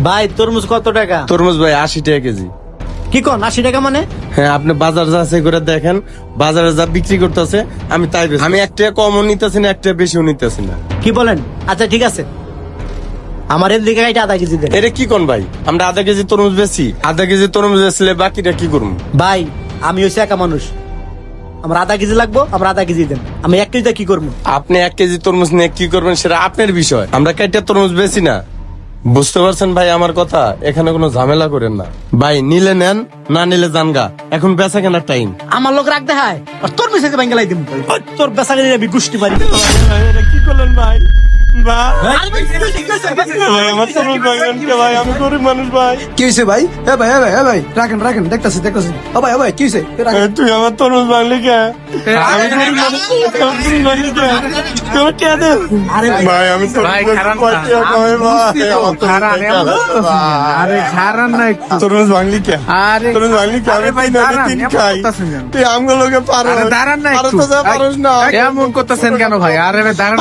ভাই তরমুজ কত টাকা? তরমুজ ভাই 80 টাকা কেজি। কি কোন 80 টাকা মানে? হ্যাঁ, আপনি বাজার যাচাই করে দেখেন, বাজারে যা বিক্রি করতেছে আমি তাই বেচি। আমি 1 টাকা কমও নিতেছি না, 1 টাকা বেশিও নিতেছি না। কি বলেন? আচ্ছা ঠিক আছে, আমার এর দিকে এটা আধা কেজি দেন। এটা কি কোন ভাই? আমরা আধা কেজি তরমুজ বেচি, আধা কেজি তরমুজ বেচলে বাকিটা কি করবো? ভাই আমি হচ্ছে একা মানুষ, আমার আধা কেজি লাগবো, আমার আধা কেজি দেন। আমি 1 কেজিটা কি করবো? আপনি 1 কেজি তরমুজ নিয়ে কি করবেন সেটা আপনার বিষয়, আমরা কাইটা তরমুজ বেচি না। বুঝতে পারছেন ভাই আমার কথা? এখানে কোনো ঝামেলা করেন না ভাই, নিলে নেন, না নিলে জানগা। এখন বেচা কেনার টাইম। আমার লোক রাখতে হয় আর তোর মিশে বাঙ্গালাই দিব, তোর বেসা কেজি আমি গুষ্টি মারি। কি করলেন ভাই? আরে ভাই, আমার তরমুজ বাগান কে ভাই, আমি গরিব মানুষ ভাই। কি হয়েছে ভাই? ভাই রাখেন রাখেন, দেখতাছি ভাই কি হয়েছে? তুই আমার তরমুজ বাংলি কে? আমি গরিব মানুষ, তোমার কে দেব? ভাই আমি তরমুজ বাংলি কে? তরমুজ বাংলি কে? আমি তিন খাই, তুই আমগুলোকে পারো তো যা পারোস না। এমন করতেছেন কেন ভাই? আরে দাঁড়ান,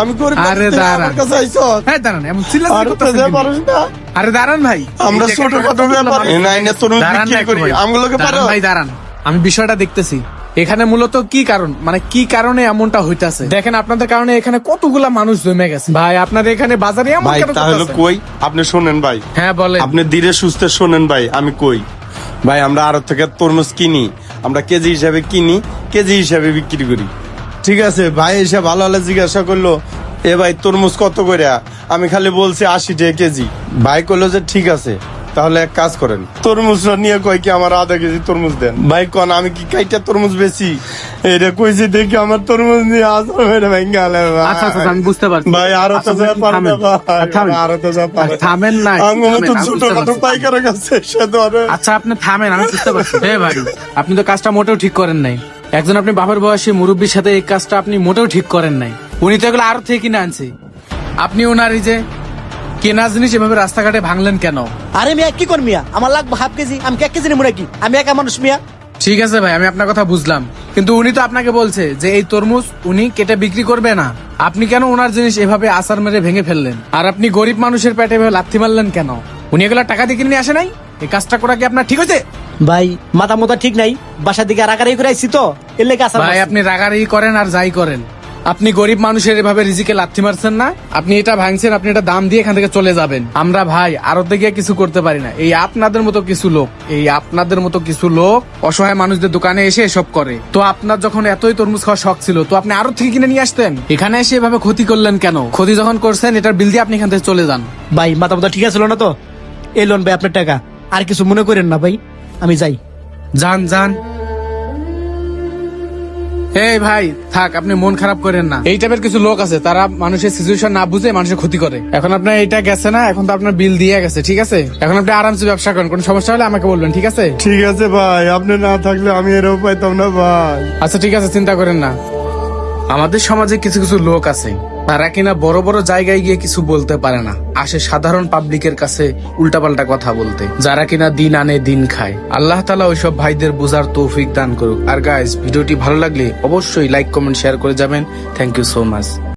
আমি গরিব আরে মানুষ, দাঁড়ান। আমার কাছে আইছো। হ্যাঁ দাঁড়ান, এমন চিল্লাচিল্লি আর তো করতেছেন যা কেন? পারোস না। আরে দাঁড়ান ভাই, আমরা এই যে ছোট একটা খাটো কথা ব্যাপার বললাম। নাই না, তরমুজ দাঁড়ান না বিক্রি একটু করি, ভাই। আমগুলোকে পারো। দাঁড়ান ভাই দাঁড়ান, আমি বিষয়টা দেখতেছি। এখানে মূলত কি কারণ, মানে কি কারণে এমনটা হইতাছে? দেখেন আপনাদের কারণে এখানে কতগুলা মানুষ জমে গেছে। ভাই আপনাদের এখানে বাজারে এমন ভাই কেন তাহলে করতেছেন? কই, আপনি শোনেন ভাই, হ্যাঁ বলেন। আপনি ধীরে সুস্থে শোনেন ভাই, আমি কই ভাই, আমরা আরো থেকে তরমুজ কিনি, আমরা কেজি হিসাবে কিনি, কেজি হিসাবে বিক্রি করি। ঠিক আছে ভাই, এসে ভালো হলে জিজ্ঞাসা করলো, এ ভাই তরমুজ কত করে? আমি খালি বলছি 80 টাকা কেজি। ভাই কইলো যে ঠিক আছে, তাহলে এক কাজ করেন, তরমুজটা নিয়ে কয় কি আমার আধা কেজি তরমুজ দেন। ভাই কন আমি কি কাইটা তরমুজ বেশি? এটা কইছি দেখি আমার তরমুজ নিয়ে আসো মেরে ভেঙে আলে। আচ্ছা আচ্ছা, আমি বুঝতে পারছি ভাই আরো তো যা পারবে ভাই, আরো তো যা পারবে। থামেন না, আঙ্গুল তো থামেন, আমি ছোট বুঝতে খাটো পারছি। পাইকারের কাছে এসে ধরে। আচ্ছা আপনি থামেন, আমি বুঝতে পারছি। হ্যাঁ ভাই, আপনি তো কাজটা মোটেও ঠিক করেন নাই। একজন আপনি বাবার বয়সী মুরব্বীর সাথে এই কাজটা আপনি মোটেও ঠিক করেন নাই। উনি তো এগুলো আরো থেকে কিনে আনছে, আপনি ওনার এই যে কেনা জিনিস এভাবে রাস্তাঘাটে ভাঙলেন কেন? আরে মিয়া কি কর মিয়া, আমার লাগবে হাফ কেজি, আমি কি 1 কেজি নেবো নাকি? আমি একা মানুষ মিয়া। ঠিক আছে ভাই, আমি আপনার কথা বুঝলাম, কিন্তু উনি তো আপনাকে বলছে যে এই তরমুজ উনি কেটে বিক্রি করবে না। আপনি কেন ওনার জিনিস এভাবে আসার মেরে ভেঙে ফেললেন? আর আপনি গরিব মানুষের পেটে এভাবে লাথি মারলেন কেন? উনি এগুলা টাকা দিয়ে কিনে নিয়ে আসে নাই? এই কাজটা করা কি আপনার ঠিক হয়েছে? ভাই মাথা মোতা ঠিক নাই, বাসার দিকে আরাকারি করে আইছি তো, এর লেগে আসার ভাই আপনি রাগারাগি করেন আর যাই করেন, আপনি গরিব মানুষের এভাবে রিজিকে লাথি মারছেন না। আপনি এটা ভাঙছেন, আপনি এটা দাম দিয়ে এখান থেকে চলে যাবেন। আমরা ভাই আরতে গিয়ে কিছু করতে পারি না। এই আপনাদের মতো কিছু লোক অসহায় মানুষদের দোকানে এসে এসব করে। তো আপনার যখন এতই তরমুজ খাওয়ার শখ ছিল, তো আপনি আরো থেকে কিনে নিয়ে আসতেন। এখানে এসে এভাবে ক্ষতি করলেন কেন? ক্ষতি যখন করছেন, এটার বিল দিয়ে আপনি এখান থেকে চলে যান। ভাই মাথা মোতা ঠিক আছে না তো? এই লোন ভাই আপনার টাকা, আর কিছু মনে করেন না ভাই, আমি যাই। যান যান। এই ভাই থাক, আপনি মন খারাপ করেন না। এই টাইপের কিছু লোক আছে, তারা মানুষের সিচুয়েশন না বুঝে মানুষের ক্ষতি করে। এখন আপনার এটা গেছে না, এখন তো আপনার বিল দিয়ে গেছে, ঠিক আছে? এখন আপনি আরামসে ব্যবসা করেন, কোনো সমস্যা হলে আমাকে বলবেন, ঠিক আছে? ঠিক আছে ভাই, আপনি না থাকলে আমি এরও পাইতাম না ভাই। আচ্ছা ঠিক আছে, চিন্তা করেন না। আমাদের সমাজে কিছু কিছু লোক আছে, তারা কিনা বড় বড় জায়গায় গিয়ে কিছু বলতে পারে না, আসে সাধারণ পাবলিকের কাছে উল্টাপাল্টা কথা বলতে, যারা কিনা দিন আনে দিন খায়। আল্লাহ তাআলা ওইসব ভাইদের বোঝার তৌফিক দান করুক। আর গাইস, ভিডিওটি ভালো লাগলে অবশ্যই লাইক কমেন্ট শেয়ার করে যাবেন। Thank you so much.